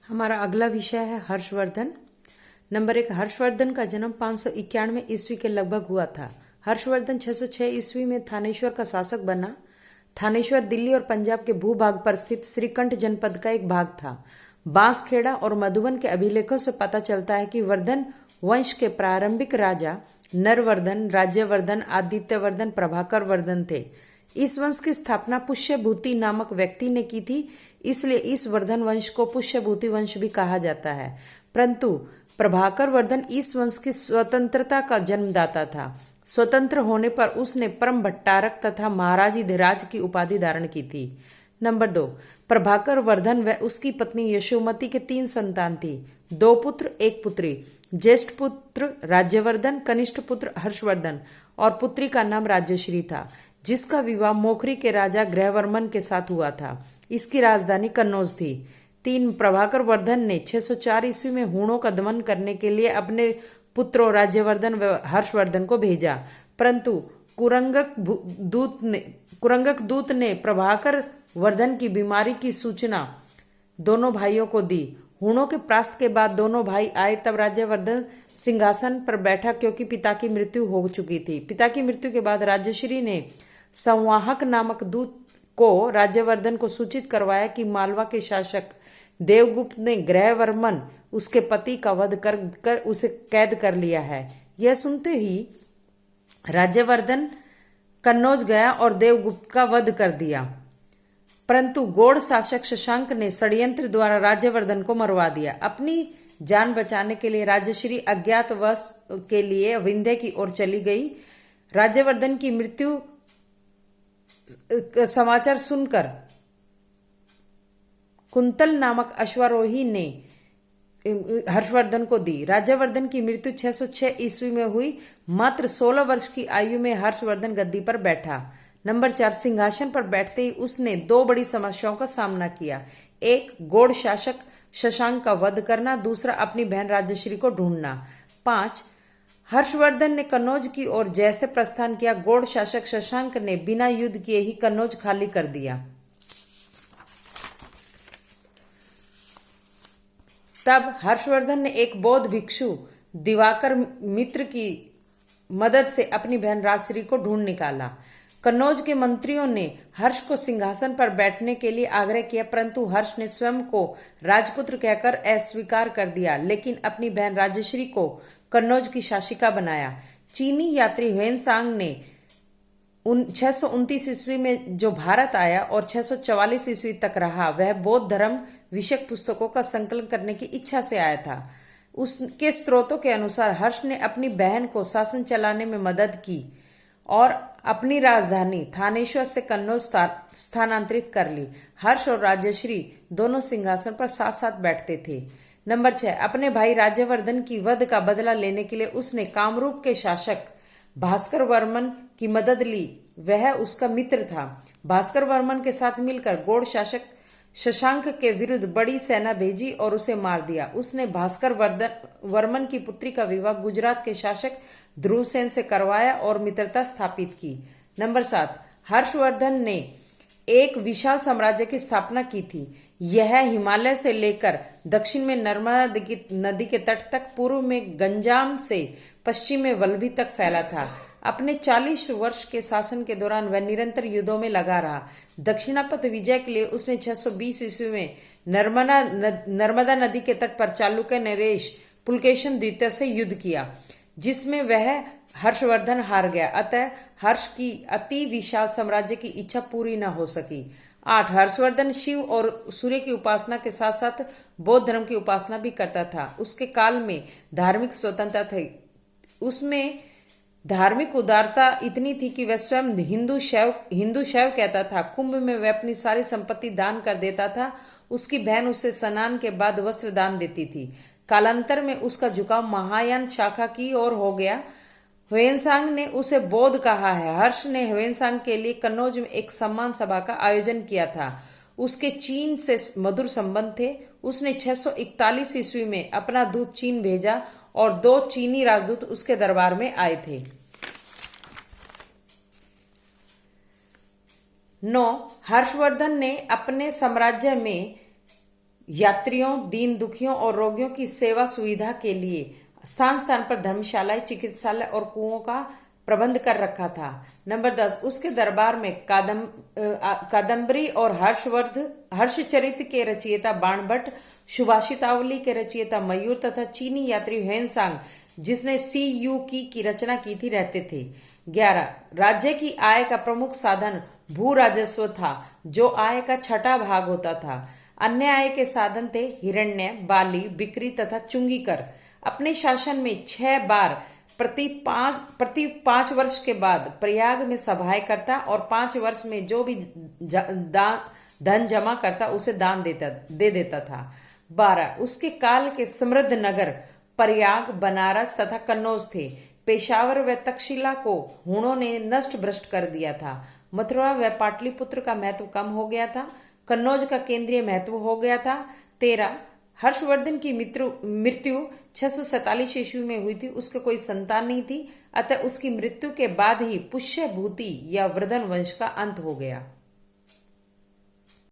हमारा अगला विषय है हर्षवर्धन। नंबर 1, हर्षवर्धन का जन्म 591 ईस्वी के लगभग हुआ था। हर्षवर्धन 606 ईस्वी में थानेश्वर का शासक बना। थानेश्वर दिल्ली और पंजाब के भूभाग पर स्थित श्रीकंठ जनपद का एक भाग था। बांसखेड़ा और मधुबन के अभिलेखों से पता चलता है कि वर्धन वंश के प्रारंभिक राजा नरवर्धन, राज्यवर्धन, आदित्यवर्धन, प्रभाकर वर्धन थे। इस वंश की स्थापना पुष्यभूति नामक व्यक्ति ने की थी, इसलिए इस वर्धन वंश को पुष्यभूति वंश भी कहा जाता है। परंतु प्रभाकर वर्धन इस वंश की स्वतंत्रता का जन्मदाता था। स्वतंत्र होने पर उसने परम भट्टारक तथा महाराजाधिराज की उपाधि धारण की थी। नंबर 2, प्रभाकर वर्धन व उसकी पत्नी यशोमती के 3 संतान थी, 2 पुत्र 1 पुत्री। ज्येष्ठ पुत्र राज्यवर्धन, कनिष्ठ पुत्र हर्षवर्धन और पुत्री का नाम राज्यश्री था, जिसका विवाह मोखरी के राजा ग्रहवर्मन के साथ हुआ था। इसकी राजधानी कन्नौज थी। 3, प्रभाकर वर्धन ने 604 ईस्वी में हूणों का दमन करने के लिए अपने पुत्रों राज्यवर्धन व हर्षवर्धन को भेजा, परंतु कुरंगक दूत ने प्रभाकर वर्धन की बीमारी की सूचना दोनों भाइयों को दी। हूणों के परास्त के बाद दोनों भाई आए, तब राज्यवर्धन सिंहासन पर बैठा, क्योंकि पिता की मृत्यु हो चुकी थी। पिता की मृत्यु के बाद राज्यश्री ने संवाहक नामक दूत को राज्यवर्धन को सूचित करवाया कि मालवा के शासक देवगुप्त ने ग्रहवर्मन उसके पति का वध कर उसे कैद कर लिया है। यह सुनते ही राज्यवर्धन कन्नौज गया और देवगुप्त का वध कर दिया, परंतु गौड़ शासक शशांक ने षड्यंत्र द्वारा राज्यवर्धन को मरवा दिया। अपनी जान बचाने के लिए राज्यश्री अज्ञातवास के लिए विंध्य की ओर चली गई। राज्यवर्धन की मृत्यु समाचार सुनकर कुंतल नामक अश्वारोही ने हर्षवर्धन को दी। राज्यवर्धन की मृत्यु 606 ईस्वी में हुई। मात्र 16 वर्ष की आयु में हर्षवर्धन गद्दी पर बैठा। नंबर 4, सिंहासन पर बैठते ही उसने 2 बड़ी समस्याओं का सामना किया। 1, गौड़ शासक शशांक का वध करना, दूसरा अपनी बहन राज्यश्री को ढूंढना। 5, हर्षवर्धन ने कन्नौज की ओर जैसे प्रस्थान किया, गौड़ शासक शशांक ने बिना युद्ध किए ही कन्नौज खाली कर दिया। तब हर्षवर्धन ने एक बौद्ध भिक्षु दिवाकर मित्र की मदद से अपनी बहन राजश्री को ढूंढ निकाला। कन्नौज के मंत्रियों ने हर्ष को सिंहासन पर बैठने के लिए आग्रह किया, परंतु हर्ष ने स्वयं को राजपुत्र कहकर अस्वीकार कर दिया, लेकिन अपनी बहन राजश्री को कन्नौज की शासिका बनाया। चीनी यात्री ह्वेनसांग ने 629 ईस्वी में जो भारत आया और 644 ईस्वी तक रहा, वह बौद्ध धर्म विषयक पुस्तकों का संकलन करने की इच्छा से आया था। उसके स्रोतों के अनुसार हर्ष ने अपनी बहन को शासन चलाने में मदद की और अपनी राजधानी थानेश्वर से कन्नौज स्थानांतरित कर ली। हर्ष और राज्यश्री दोनों सिंहासन पर साथ साथ बैठते थे। नंबर 6, अपने भाई राज्यवर्धन की वध का बदला लेने के लिए उसने कामरूप के शासक भास्कर वर्मन की मदद ली। वह उसका मित्र था। भास्कर वर्मन के साथ मिलकर गौड़ शासक शशांक के विरुद्ध बड़ी सेना भेजी और उसे मार दिया। उसने भास्कर वर्मन की पुत्री का विवाह गुजरात के शासक ध्रुवसेन से करवाया और मित्रता स्थापित की। नंबर 7, हर्षवर्धन ने एक विशाल साम्राज्य की स्थापना की थी। यह हिमालय से लेकर दक्षिण में नर्मदा नदी के तट तक, पूर्व में गंजाम से पश्चिम में वल्लभी तक फैला था। अपने 40 वर्ष के शासन के दौरान वह निरंतर युद्धों में लगा रहा। दक्षिणापथ विजय के लिए उसने 620 ईस्वी में नर्मदा नदी के तट पर चालुक्य नरेश पुलकेशन द्वितीय से युद्ध किया, जिसमें वह हर्षवर्धन हार गया। अतः हर्ष की अति विशाल साम्राज्य की इच्छा पूरी न हो सकी। 8, हर्षवर्धन शिव और सूर्य की उपासना के साथ साथ बौद्ध धर्म की उपासना भी करता था। उसके काल में धार्मिक स्वतंत्रता थी। उसमें धार्मिक उदारता इतनी थी कि वह स्वयं हिंदू शैव कहता था। कुंभ में वह अपनी सारी संपत्ति दान कर देता था। उसकी बहन उसे स्नान के बाद वस्त्र दान देती थी। कालांतर में उसका झुकाव महायान शाखा की ओर हो गया। ह्वेनसांग ने उसे बौद्ध कहा है। हर्ष ने ह्वेनसांग के लिए कन्नौज में एक सम्मान सभा का आयोजन किया था। उसके चीन से मधुर संबंध थे। उसने 641 ईस्वी में अपना दूत चीन भेजा और 2 चीनी राजदूत उसके दरबार में आए थे। 9, हर्षवर्धन ने अपने साम्राज्य में यात्रियों, दीन दुखियों और रोगियों की सेवा सुविधा के लिए स्थान स्थान पर धर्मशालाएं, चिकित्सालय और कुओं का प्रबंध कर रखा था। नंबर 10, उसके दरबार में कादम्बरी और हर्षचरित के रचयिता बाणभट्ट, सुभाषितावली के रचयिता मयूर तथा चीनी यात्री ह्वेनसांग, जिसने सी यू की रचना की थी, रहते थे। 11, राज्य की आय का प्रमुख साधन भू राजस्व था, जो आय का छठा भाग होता था। अन्य आय के साधन थे हिरण्य, बाली, बिक्री तथा चुंगी कर। अपने शासन में 6 बार प्रति 5 वर्ष के बाद प्रयाग में सभाएं करता और 5 वर्ष में जो भी धन जमा करता उसे दान दे देता था। 12, उसके काल के समृद्ध नगर प्रयाग, बनारस तथा कन्नौज थे। पेशावर व तक्षशिला को हूणों ने नष्ट भ्रष्ट कर दिया था। मथुरा व पाटलिपुत्र का महत्व कम हो गया था। कन्नौज का केंद्रीय महत्व हो गया था। 13, हर्षवर्धन की मृत्यु 647 ईस्वी में हुई थी। उसके कोई संतान नहीं थी, अतः उसकी मृत्यु के बाद ही पुष्यभूति या वर्धन वंश का अंत हो गया।